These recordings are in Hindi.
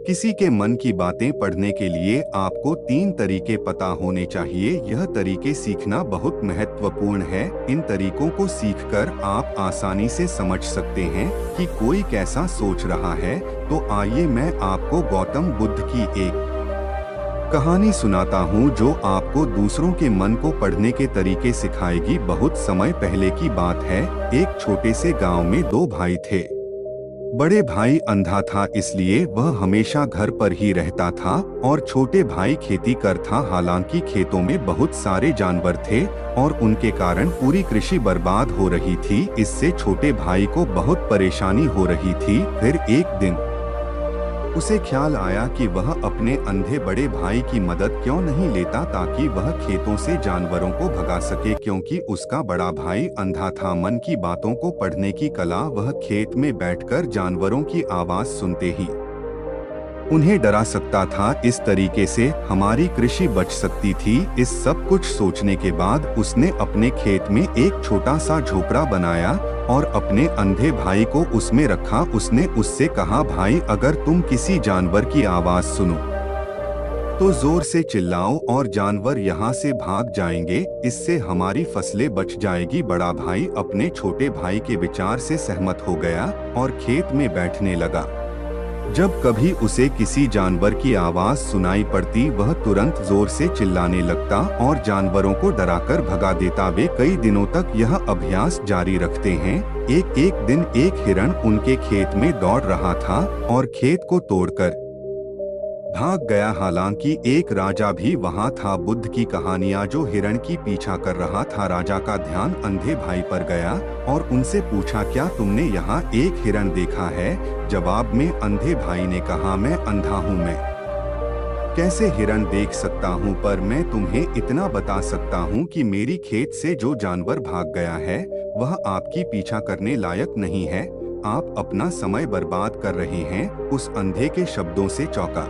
किसी के मन की बातें पढ़ने के लिए आपको 3 तरीके पता होने चाहिए। यह तरीके सीखना बहुत महत्वपूर्ण है। इन तरीकों को सीखकर आप आसानी से समझ सकते हैं कि कोई कैसा सोच रहा है। तो आइए मैं आपको गौतम बुद्ध की एक कहानी सुनाता हूँ जो आपको दूसरों के मन को पढ़ने के तरीके सिखाएगी। बहुत समय पहले की बात है। एक छोटे से गांव में 2 भाई थे। बड़े भाई अंधा था, इसलिए वह हमेशा घर पर ही रहता था और छोटे भाई खेती कर था। हालांकि खेतों में बहुत सारे जानवर थे और उनके कारण पूरी कृषि बर्बाद हो रही थी। इससे छोटे भाई को बहुत परेशानी हो रही थी। फिर एक दिन उसे ख्याल आया कि वह अपने अंधे बड़े भाई की मदद क्यों नहीं लेता ताकि वह खेतों से जानवरों को भगा सके। क्योंकि उसका बड़ा भाई अंधा था, मन की बातों को पढ़ने की कला वह खेत में बैठकर जानवरों की आवाज सुनते ही उन्हें डरा सकता था। इस तरीके से हमारी कृषि बच सकती थी। इस सब कुछ सोचने के बाद उसने अपने खेत में एक छोटा सा झोपड़ा बनाया और अपने अंधे भाई को उसमें रखा। उसने उससे कहा, भाई अगर तुम किसी जानवर की आवाज सुनो तो जोर से चिल्लाओ और जानवर यहाँ से भाग जाएंगे। इससे हमारी फसलें बच जाएगी। बड़ा भाई अपने छोटे भाई के विचार से सहमत हो गया और खेत में बैठने लगा। जब कभी उसे किसी जानवर की आवाज सुनाई पड़ती वह तुरंत जोर से चिल्लाने लगता और जानवरों को डराकर भगा देता। वे कई दिनों तक यह अभ्यास जारी रखते हैं। एक दिन एक हिरण उनके खेत में दौड़ रहा था और खेत को तोड़कर भाग गया। हालांकि एक राजा भी वहां था। बुद्ध की कहानियां जो हिरण की पीछा कर रहा था। राजा का ध्यान अंधे भाई पर गया और उनसे पूछा, क्या तुमने यहाँ एक हिरण देखा है? जवाब में अंधे भाई ने कहा, मैं अंधा हूँ, मैं कैसे हिरण देख सकता हूँ, पर मैं तुम्हें इतना बता सकता हूँ कि मेरी खेत से जो जानवर भाग गया है वह आपकी पीछा करने लायक नहीं है। आप अपना समय बर्बाद कर रहे हैं। उस अंधे के शब्दों से चौंका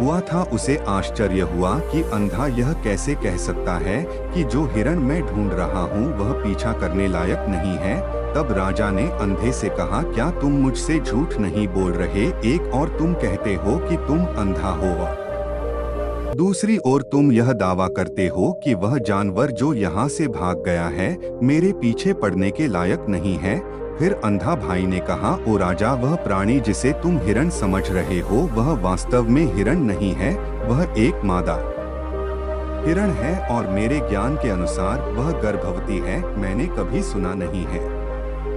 हुआ था उसे आश्चर्य हुआ कि अंधा यह कैसे कह सकता है कि जो हिरण मैं ढूंढ रहा हूँ वह पीछा करने लायक नहीं है। तब राजा ने अंधे से कहा, क्या तुम मुझसे झूठ नहीं बोल रहे? एक और तुम कहते हो कि तुम अंधा हो, दूसरी ओर तुम यह दावा करते हो कि वह जानवर जो यहाँ से भाग गया है मेरे पीछे पड़ने के लायक नहीं है। फिर अंधा भाई ने कहा, ओ राजा, वह प्राणी जिसे तुम हिरण समझ रहे हो वह वास्तव में हिरण नहीं है। वह एक मादा हिरण है और मेरे ज्ञान के अनुसार वह गर्भवती है। मैंने कभी सुना नहीं है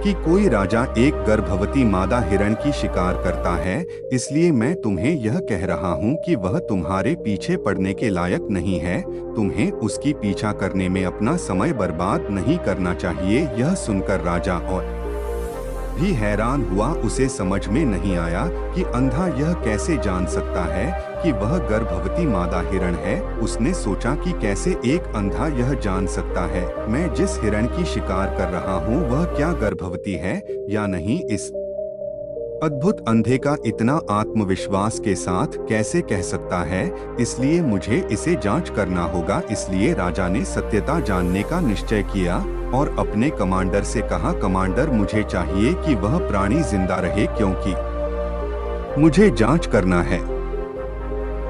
कि कोई राजा एक गर्भवती मादा हिरण की शिकार करता है। इसलिए मैं तुम्हें यह कह रहा हूँ कि वह तुम्हारे पीछे पड़ने के लायक नहीं है। तुम्हें उसकी पीछा करने में अपना समय बर्बाद नहीं करना चाहिए। यह सुनकर राजा और भी हैरान हुआ। उसे समझ में नहीं आया कि अंधा यह कैसे जान सकता है कि वह गर्भवती मादा हिरण है। उसने सोचा कि कैसे एक अंधा यह जान सकता है मैं जिस हिरण की शिकार कर रहा हूँ वह क्या गर्भवती है या नहीं। इस अद्भुत अंधे का इतना आत्मविश्वास के साथ कैसे कह सकता है? इसलिए मुझे इसे जांच करना होगा। इसलिए राजा ने सत्यता जानने का निश्चय किया और अपने कमांडर से कहा, कमांडर, मुझे चाहिए कि वह प्राणी जिंदा रहे क्योंकि मुझे जांच करना है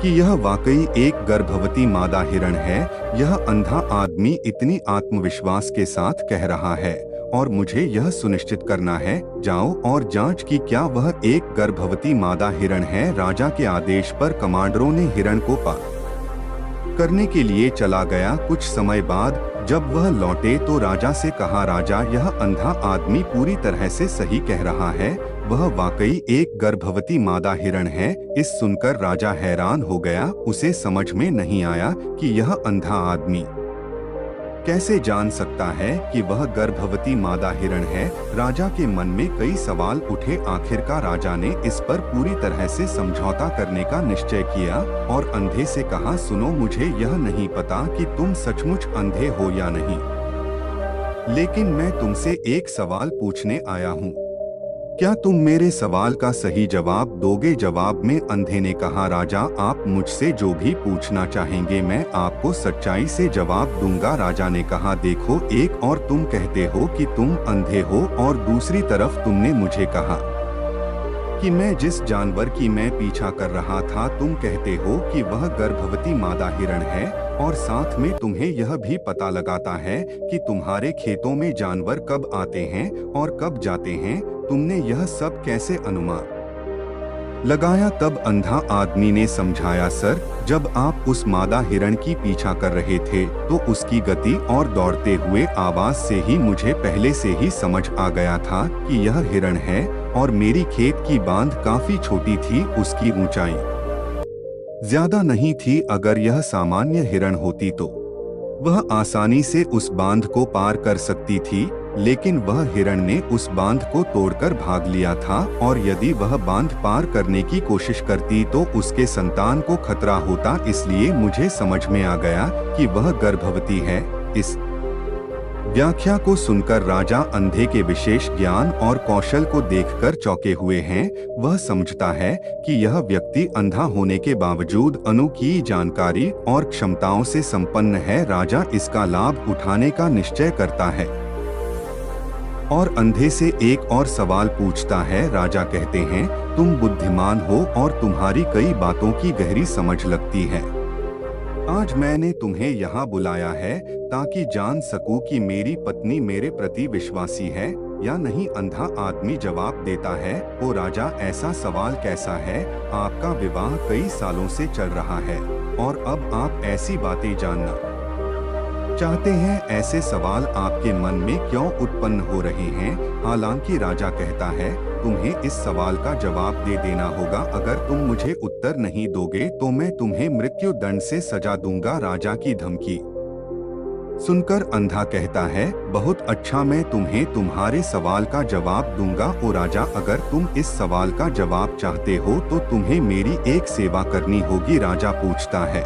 कि यह वाकई एक गर्भवती मादा हिरण है। यह अंधा आदमी इतनी आत्मविश्वास के साथ कह रहा है और मुझे यह सुनिश्चित करना है। जाओ और जांच की क्या वह एक गर्भवती मादा हिरण है। राजा के आदेश पर कमांडरों ने हिरण को करने के लिए चला गया। कुछ समय बाद जब वह लौटे तो राजा से कहा, राजा, यह अंधा आदमी पूरी तरह से सही कह रहा है। वह वाकई एक गर्भवती मादा हिरण है। इस सुनकर राजा हैरान हो गया। उसे समझ में नहीं आया कि यह अंधा आदमी कैसे जान सकता है कि वह गर्भवती मादा हिरण है। राजा के मन में कई सवाल उठे। आखिरकार राजा ने इस पर पूरी तरह से समझौता करने का निश्चय किया और अंधे से कहा, सुनो, मुझे यह नहीं पता कि तुम सचमुच अंधे हो या नहीं, लेकिन मैं तुमसे एक सवाल पूछने आया हूँ। क्या तुम मेरे सवाल का सही जवाब दोगे? जवाब में अंधे ने कहा, राजा, आप मुझसे जो भी पूछना चाहेंगे मैं आपको सच्चाई से जवाब दूंगा। राजा ने कहा, देखो, एक और तुम कहते हो कि तुम अंधे हो और दूसरी तरफ तुमने मुझे कहा कि मैं जिस जानवर की मैं पीछा कर रहा था तुम कहते हो कि वह गर्भवती मादा हिरण है, और साथ में तुम्हें यह भी पता लगाता है कि तुम्हारे खेतों में जानवर कब आते हैं और कब जाते हैं, तुमने यह सब कैसे अनुमान लगाया? तब अंधा आदमी ने समझाया, सर, जब आप उस मादा हिरण की पीछा कर रहे थे तो उसकी गति और दौड़ते हुए आवाज से ही मुझे पहले से ही समझ आ गया था कि यह हिरण है, और मेरी खेत की बांध काफी छोटी थी, उसकी ऊंचाई ज्यादा नहीं थी। अगर यह सामान्य हिरण होती तो वह आसानी से उस बांध को पार कर सकती थी, लेकिन वह हिरण ने उस बांध को तोड़कर भाग लिया था, और यदि वह बांध पार करने की कोशिश करती तो उसके संतान को खतरा होता। इसलिए मुझे समझ में आ गया कि वह गर्भवती है। इस व्याख्या को सुनकर राजा अंधे के विशेष ज्ञान और कौशल को देखकर चौंके हुए हैं। वह समझता है कि यह व्यक्ति अंधा होने के बावजूद अनोखी जानकारी और क्षमताओं से संपन्न है। राजा इसका लाभ उठाने का निश्चय करता है और अंधे से एक और सवाल पूछता है। राजा कहते हैं, तुम बुद्धिमान हो और तुम्हारी कई बातों की गहरी समझ लगती है। आज मैंने तुम्हें यहाँ बुलाया है ताकि जान सकूं कि मेरी पत्नी मेरे प्रति विश्वासी है या नहीं। अंधा आदमी जवाब देता है, ओ राजा, ऐसा सवाल कैसा है? आपका विवाह कई सालों से चल रहा है और अब आप ऐसी बातें जानना चाहते हैं। ऐसे सवाल आपके मन में क्यों उत्पन्न हो रहे हैं? हालांकि राजा कहता है, तुम्हें इस सवाल का जवाब दे देना होगा। अगर तुम मुझे उत्तर नहीं दोगे तो मैं तुम्हें मृत्यु दंड से सजा दूंगा। राजा की धमकी सुनकर अंधा कहता है, बहुत अच्छा, मैं तुम्हें तुम्हारे सवाल का जवाब दूंगा। ओ राजा, अगर तुम इस सवाल का जवाब चाहते हो तो तुम्हें मेरी एक सेवा करनी होगी। राजा पूछता है,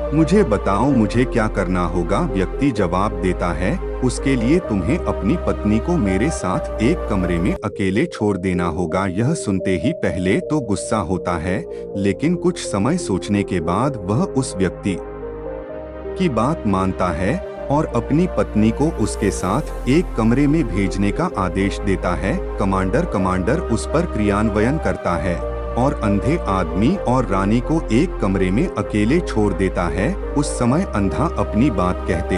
मुझे बताओ, मुझे क्या करना होगा? व्यक्ति जवाब देता है, उसके लिए तुम्हें अपनी पत्नी को मेरे साथ एक कमरे में अकेले छोड़ देना होगा। यह सुनते ही पहले तो गुस्सा होता है, लेकिन कुछ समय सोचने के बाद वह उस व्यक्ति की बात मानता है और अपनी पत्नी को उसके साथ एक कमरे में भेजने का आदेश देता है। कमांडर उस पर क्रियान्वयन करता है और अंधे आदमी और रानी को एक कमरे में अकेले छोड़ देता है। उस समय अंधा अपनी बात कहते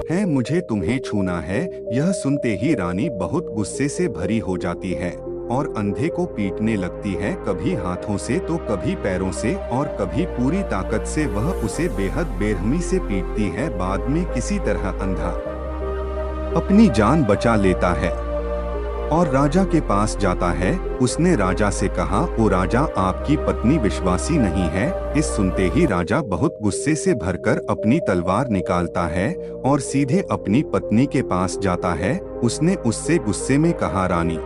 हैं, मुझे तुम्हें छूना है। यह सुनते ही रानी बहुत गुस्से से भरी हो जाती है और अंधे को पीटने लगती है, कभी हाथों से तो कभी पैरों से और कभी पूरी ताकत से वह उसे बेहद बेरहमी से पीटती है। बाद में किसी तरह अंधा अपनी जान बचा लेता है और राजा के पास जाता है। उसने राजा से कहा, ओ राजा, आपकी पत्नी विश्वासी नहीं है। इस सुनते ही राजा बहुत गुस्से से भरकर अपनी तलवार निकालता है और सीधे अपनी पत्नी के पास जाता है। उसने उससे गुस्से में कहा, रानी,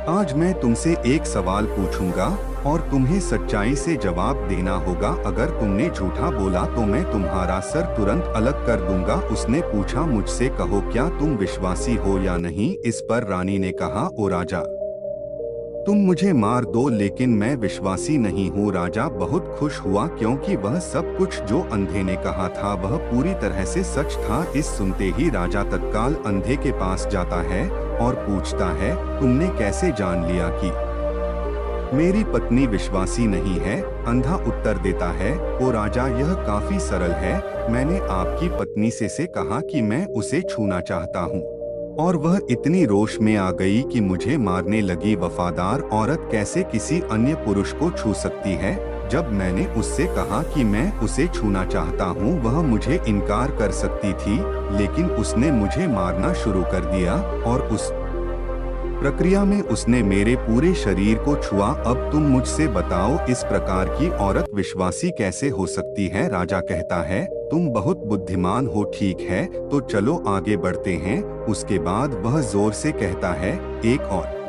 आज मैं तुमसे एक सवाल पूछूंगा और तुम्हें सच्चाई से जवाब देना होगा। अगर तुमने झूठा बोला तो मैं तुम्हारा सर तुरंत अलग कर दूंगा। उसने पूछा, मुझसे कहो, क्या तुम विश्वासी हो या नहीं? इस पर रानी ने कहा, ओ राजा, तुम मुझे मार दो, लेकिन मैं विश्वासी नहीं हूँ। राजा बहुत खुश हुआ क्योंकि वह सब कुछ जो अंधे ने कहा था वह पूरी तरह से सच था। इस सुनते ही राजा तत्काल अंधे के पास जाता है और पूछता है, तुमने कैसे जान लिया कि मेरी पत्नी विश्वासी नहीं है? अंधा उत्तर देता है, ओ राजा, यह काफी सरल है। मैंने आपकी पत्नी से कहा कि मैं उसे छूना चाहता हूँ और वह इतनी रोष में आ गई कि मुझे मारने लगी। वफादार औरत कैसे किसी अन्य पुरुष को छू सकती है? जब मैंने उससे कहा कि मैं उसे छूना चाहता हूँ वह मुझे इनकार कर सकती थी, लेकिन उसने मुझे मारना शुरू कर दिया और उस प्रक्रिया में उसने मेरे पूरे शरीर को छुआ। अब तुम मुझसे बताओ, इस प्रकार की औरत विश्वासी कैसे हो सकती है? राजा कहता है, तुम बहुत बुद्धिमान हो, ठीक है, तो चलो आगे बढ़ते हैं। उसके बाद वह जोर से कहता है, एक और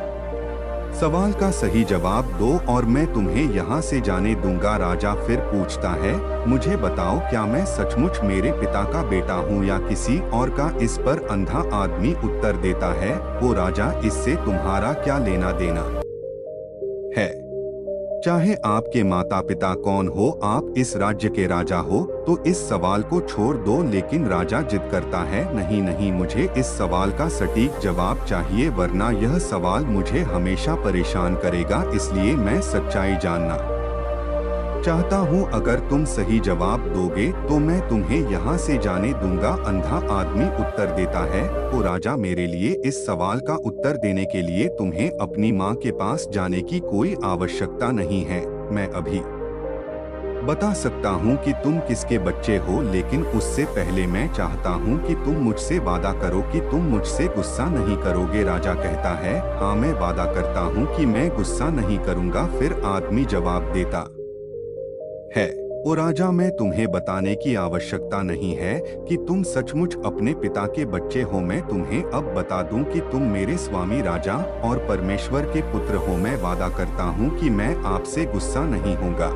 सवाल का सही जवाब दो और मैं तुम्हें यहाँ से जाने दूंगा। राजा फिर पूछता है, मुझे बताओ, क्या मैं सचमुच मेरे पिता का बेटा हूँ या किसी और का? इस पर अंधा आदमी उत्तर देता है, ओ राजा, इससे तुम्हारा क्या लेना देना है? चाहे आपके माता पिता कौन हो, आप इस राज्य के राजा हो, तो इस सवाल को छोड़ दो। लेकिन राजा जिद करता है, नहीं नहीं, मुझे इस सवाल का सटीक जवाब चाहिए, वरना यह सवाल मुझे हमेशा परेशान करेगा। इसलिए मैं सच्चाई जानना चाहता हूँ। अगर तुम सही जवाब दोगे तो मैं तुम्हें यहाँ से जाने दूंगा। अंधा आदमी उत्तर देता है, तो राजा, मेरे लिए इस सवाल का उत्तर देने के लिए तुम्हें अपनी माँ के पास जाने की कोई आवश्यकता नहीं है। मैं अभी बता सकता हूँ कि तुम किसके बच्चे हो, लेकिन उससे पहले मैं चाहता हूँ कि तुम मुझसे वादा करो कि तुम मुझसे गुस्सा नहीं करोगे। राजा कहता है, हाँ, मैं वादा करता हूँ कि मैं गुस्सा नहीं करूँगा। फिर आदमी जवाब देता है, ओ राजा, मैं तुम्हें बताने की आवश्यकता नहीं है कि तुम सचमुच अपने पिता के बच्चे हो। मैं तुम्हें अब बता दूं कि तुम मेरे स्वामी राजा और परमेश्वर के पुत्र हो। मैं वादा करता हूं कि मैं आपसे गुस्सा नहीं होऊंगा।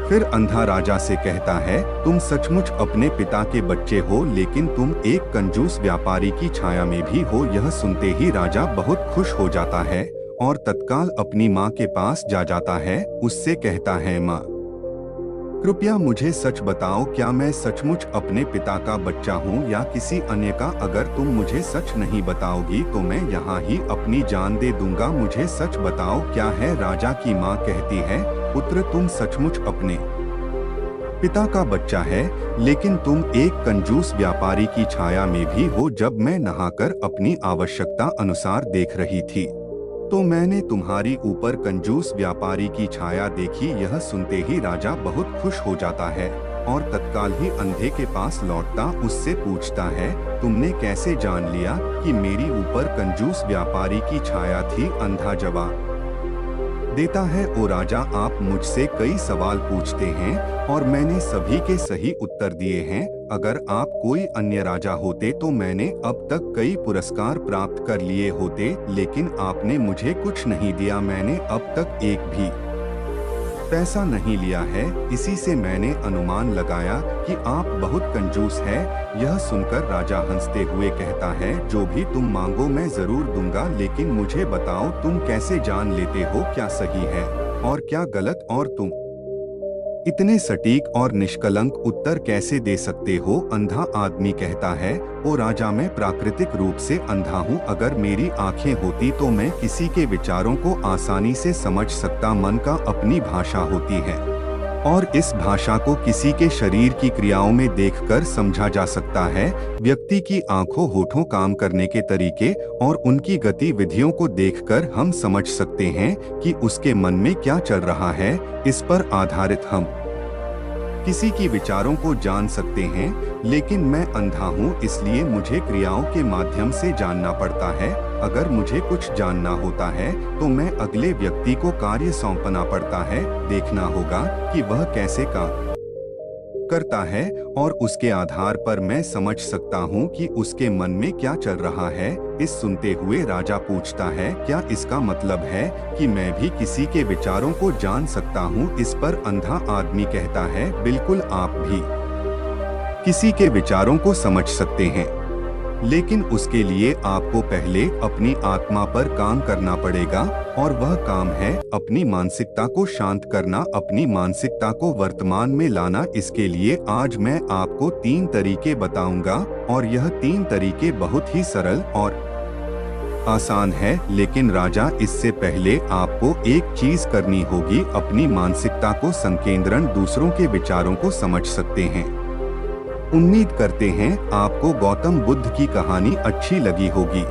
फिर अंधा राजा से कहता है, तुम सचमुच अपने पिता के बच्चे हो, लेकिन तुम एक कंजूस व्यापारी की छाया में भी हो। यह सुनते ही राजा बहुत खुश हो जाता है और तत्काल अपनी माँ के पास जा जाता है। उससे कहता है, माँ, कृपया मुझे सच बताओ, क्या मैं सचमुच अपने पिता का बच्चा हूँ या किसी अन्य का? अगर तुम मुझे सच नहीं बताओगी तो मैं यहाँ ही अपनी जान दे दूंगा। मुझे सच बताओ, क्या है? राजा की माँ कहती है, पुत्र, तुम सचमुच अपने पिता का बच्चा है, लेकिन तुम एक कंजूस व्यापारी की छाया में भी हो। जब मैं नहाकर अपनी आवश्यकता अनुसार देख रही थी तो मैंने तुम्हारी ऊपर कंजूस व्यापारी की छाया देखी। यह सुनते ही राजा बहुत खुश हो जाता है और तत्काल ही अंधे के पास लौटता उससे पूछता है, तुमने कैसे जान लिया कि मेरी ऊपर कंजूस व्यापारी की छाया थी? अंधा जवाब देता है, ओ राजा, आप मुझसे कई सवाल पूछते हैं और मैंने सभी के सही उत्तर दिए हैं। अगर आप कोई अन्य राजा होते तो मैंने अब तक कई पुरस्कार प्राप्त कर लिए होते, लेकिन आपने मुझे कुछ नहीं दिया। मैंने अब तक एक भी पैसा नहीं लिया है, इसी से मैंने अनुमान लगाया कि आप बहुत कंजूस हैं। यह सुनकर राजा हंसते हुए कहता है, जो भी तुम मांगो मैं जरूर दूंगा, लेकिन मुझे बताओ तुम कैसे जान लेते हो क्या सही है और क्या गलत, और तुम इतने सटीक और निष्कलंक उत्तर कैसे दे सकते हो? अंधा आदमी कहता है, ओ राजा, मैं प्राकृतिक रूप से अंधा हूँ। अगर मेरी आंखें होती तो मैं किसी के विचारों को आसानी से समझ सकता। मन का अपनी भाषा होती है और इस भाषा को किसी के शरीर की क्रियाओं में देखकर समझा जा सकता है। व्यक्ति की आंखों, होठों, काम करने के तरीके और उनकी गतिविधियों को देखकर हम समझ सकते हैं कि उसके मन में क्या चल रहा है। इस पर आधारित हम किसी की विचारों को जान सकते हैं, लेकिन मैं अंधा हूँ, इसलिए मुझे क्रियाओं के माध्यम से जानना पड़ता है। अगर मुझे कुछ जानना होता है तो मैं अगले व्यक्ति को कार्य सौंपना पड़ता है। देखना होगा कि वह कैसे काम करता है और उसके आधार पर मैं समझ सकता हूँ कि उसके मन में क्या चल रहा है। इस सुनते हुए राजा पूछता है, क्या इसका मतलब है कि मैं भी किसी के विचारों को जान सकता हूँ? इस पर अंधा आदमी कहता है, बिल्कुल, आप भी किसी के विचारों को समझ सकते हैं, लेकिन उसके लिए आपको पहले अपनी आत्मा पर काम करना पड़ेगा और वह काम है अपनी मानसिकता को शांत करना, अपनी मानसिकता को वर्तमान में लाना। इसके लिए आज मैं आपको 3 तरीके बताऊंगा और यह 3 तरीके बहुत ही सरल और आसान है। लेकिन राजा, इससे पहले आपको एक चीज करनी होगी, अपनी मानसिकता को संकेंद्रण, दूसरों के विचारों को समझ सकते हैं। उम्मीद करते हैं आपको गौतम बुद्ध की कहानी अच्छी लगी होगी।